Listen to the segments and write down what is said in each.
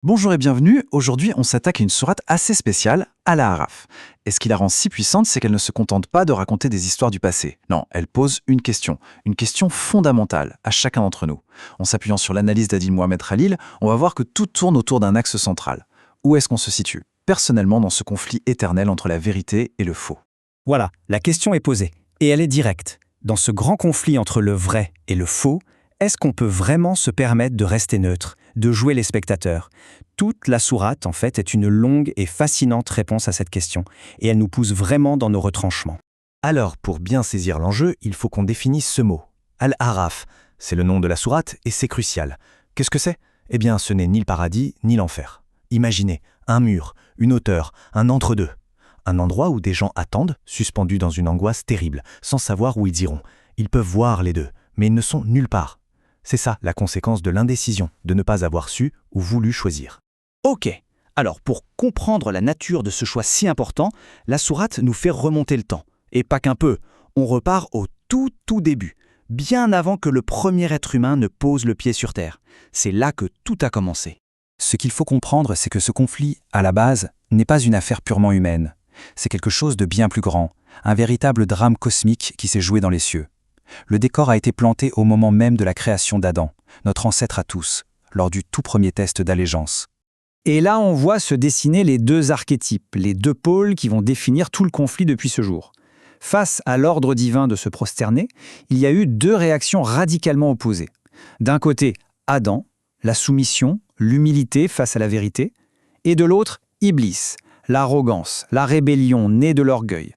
Bonjour et bienvenue, aujourd'hui on s'attaque à une sourate assez spéciale, Al-A'raf. Et ce qui la rend si puissante, c'est qu'elle ne se contente pas de raconter des histoires du passé. Non, elle pose une question fondamentale à chacun d'entre nous. En s'appuyant sur l'analyse d'Adil Mohamed Khalil, on va voir que tout tourne autour d'un axe central. Où est-ce qu'on se situe, personnellement, dans ce conflit éternel entre la vérité et le faux? Voilà, la question est posée, et elle est directe. Dans ce grand conflit entre le vrai et le faux, est-ce qu'on peut vraiment se permettre de rester neutre, de jouer les spectateurs? Toute la sourate, en fait, est une longue et fascinante réponse à cette question, et elle nous pousse vraiment dans nos retranchements. Alors, pour bien saisir l'enjeu, il faut qu'on définisse ce mot. Al-Araf, c'est le nom de la sourate et c'est crucial. Qu'est-ce que c'est? Eh bien, ce n'est ni le paradis, ni l'enfer. Imaginez, un mur, une hauteur, un entre-deux. Un endroit où des gens attendent, suspendus dans une angoisse terrible, sans savoir où ils iront. Ils peuvent voir les deux, mais ils ne sont nulle part. C'est ça la conséquence de l'indécision, de ne pas avoir su ou voulu choisir. Ok, alors pour comprendre la nature de ce choix si important, la sourate nous fait remonter le temps. Et pas qu'un peu, on repart au tout début, bien avant que le premier être humain ne pose le pied sur Terre. C'est là que tout a commencé. Ce qu'il faut comprendre, c'est que ce conflit, à la base, n'est pas une affaire purement humaine. C'est quelque chose de bien plus grand, un véritable drame cosmique qui s'est joué dans les cieux. Le décor a été planté au moment même de la création d'Adam, notre ancêtre à tous, lors du tout premier test d'allégeance. Et là, on voit se dessiner les deux archétypes, les deux pôles qui vont définir tout le conflit depuis ce jour. Face à l'ordre divin de se prosterner, il y a eu deux réactions radicalement opposées. D'un côté, Adam, la soumission, l'humilité face à la vérité, et de l'autre, Iblis, l'arrogance, la rébellion née de l'orgueil.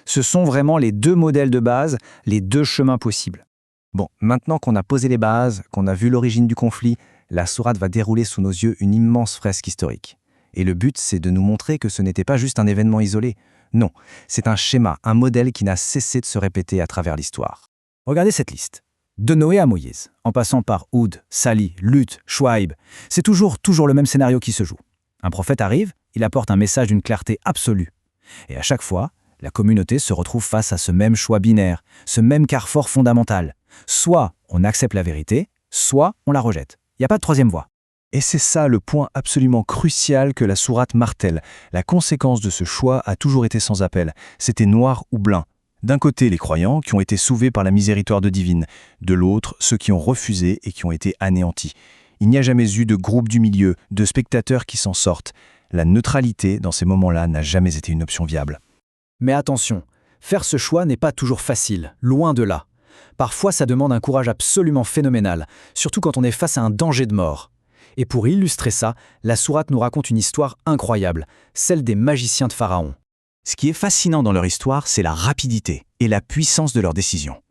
Ce sont vraiment les deux modèles de base, les deux chemins possibles. Bon, maintenant qu'on a posé les bases, qu'on a vu l'origine du conflit, la sourate va dérouler sous nos yeux une immense fresque historique. Et le but, c'est de nous montrer que ce n'était pas juste un événement isolé. Non, c'est un schéma, un modèle qui n'a cessé de se répéter à travers l'histoire. Regardez cette liste. De Noé à Moïse, en passant par Houd, Salih, Lut, Chouaïb, c'est toujours le même scénario qui se joue. Un prophète arrive, il apporte un message d'une clarté absolue. Et à chaque fois, la communauté se retrouve face à ce même choix binaire, ce même carrefour fondamental. Soit on accepte la vérité, soit on la rejette. Il n'y a pas de troisième voie. Et c'est ça le point absolument crucial que la sourate martèle. La conséquence de ce choix a toujours été sans appel. C'était noir ou blanc. D'un côté, les croyants qui ont été sauvés par la miséricorde divine. De l'autre, ceux qui ont refusé et qui ont été anéantis. Il n'y a jamais eu de groupe du milieu, de spectateurs qui s'en sortent. La neutralité, dans ces moments-là, n'a jamais été une option viable. Mais attention, faire ce choix n'est pas toujours facile, loin de là. Parfois, ça demande un courage absolument phénoménal, surtout quand on est face à un danger de mort. Et pour illustrer ça, la sourate nous raconte une histoire incroyable, celle des magiciens de Pharaon. Ce qui est fascinant dans leur histoire, c'est la rapidité et la puissance de leurs décisions.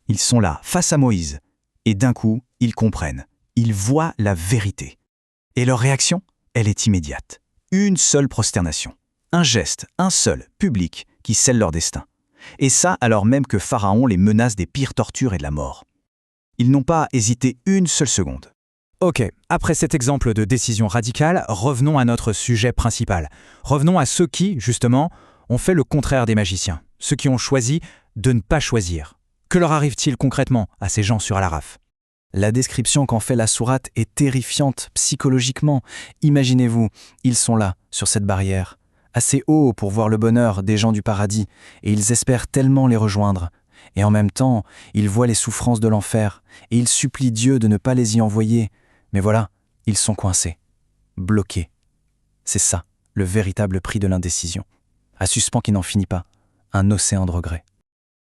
Ils sont là, face à Moïse, et d'un coup, ils comprennent. Ils voient la vérité. Et leur réaction, elle est immédiate. Une seule prosternation. Un geste, un seul, public, qui scelle leur destin. Et ça alors même que Pharaon les menace des pires tortures et de la mort. Ils n'ont pas hésité une seule seconde. Ok, après cet exemple de décision radicale, revenons à notre sujet principal. Revenons à ceux qui, justement, ont fait le contraire des magiciens. Ceux qui ont choisi de ne pas choisir. Que leur arrive-t-il concrètement à ces gens sur Al-Araf? La description qu'en fait la sourate est terrifiante psychologiquement. Imaginez-vous, ils sont là, sur cette barrière, assez haut pour voir le bonheur des gens du paradis, et ils espèrent tellement les rejoindre. Et en même temps, ils voient les souffrances de l'enfer, et ils supplient Dieu de ne pas les y envoyer. Mais voilà, ils sont coincés, bloqués. C'est ça, le véritable prix de l'indécision. Un suspens qui n'en finit pas, un océan de regrets.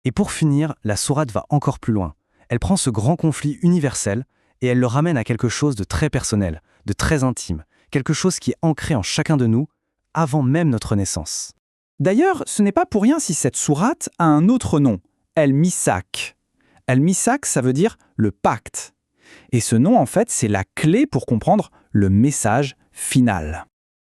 Et pour finir, la sourate va encore plus loin. Elle prend ce grand conflit universel et elle le ramène à quelque chose de très personnel, de très intime, quelque chose qui est ancré en chacun de nous avant même notre naissance. D'ailleurs, ce n'est pas pour rien si cette sourate a un autre nom, El-Misak. El-Misak, ça veut dire le pacte. Et ce nom, en fait, c'est la clé pour comprendre le message final.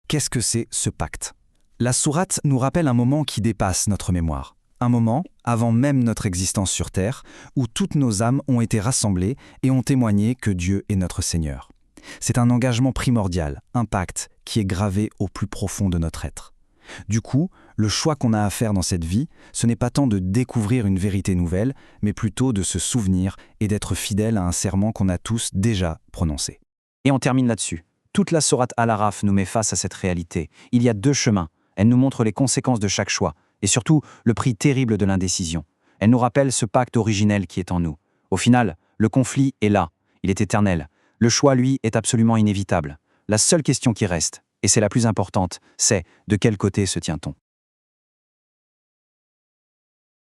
Qu'est-ce que c'est ce pacte? La sourate nous rappelle un moment qui dépasse notre mémoire. Un moment, avant même notre existence sur Terre, où toutes nos âmes ont été rassemblées et ont témoigné que Dieu est notre Seigneur. C'est un engagement primordial, un pacte qui est gravé au plus profond de notre être. Du coup, le choix qu'on a à faire dans cette vie, ce n'est pas tant de découvrir une vérité nouvelle, mais plutôt de se souvenir et d'être fidèle à un serment qu'on a tous déjà prononcé. Et on termine là-dessus. Toute la sourate Al-Araf nous met face à cette réalité. Il y a deux chemins. Elle nous montre les conséquences de chaque choix, et surtout le prix terrible de l'indécision. Elle nous rappelle ce pacte originel qui est en nous. Au final, le conflit est là, il est éternel. Le choix, lui, est absolument inévitable. La seule question qui reste, et c'est la plus importante, c'est de quel côté se tient-on ?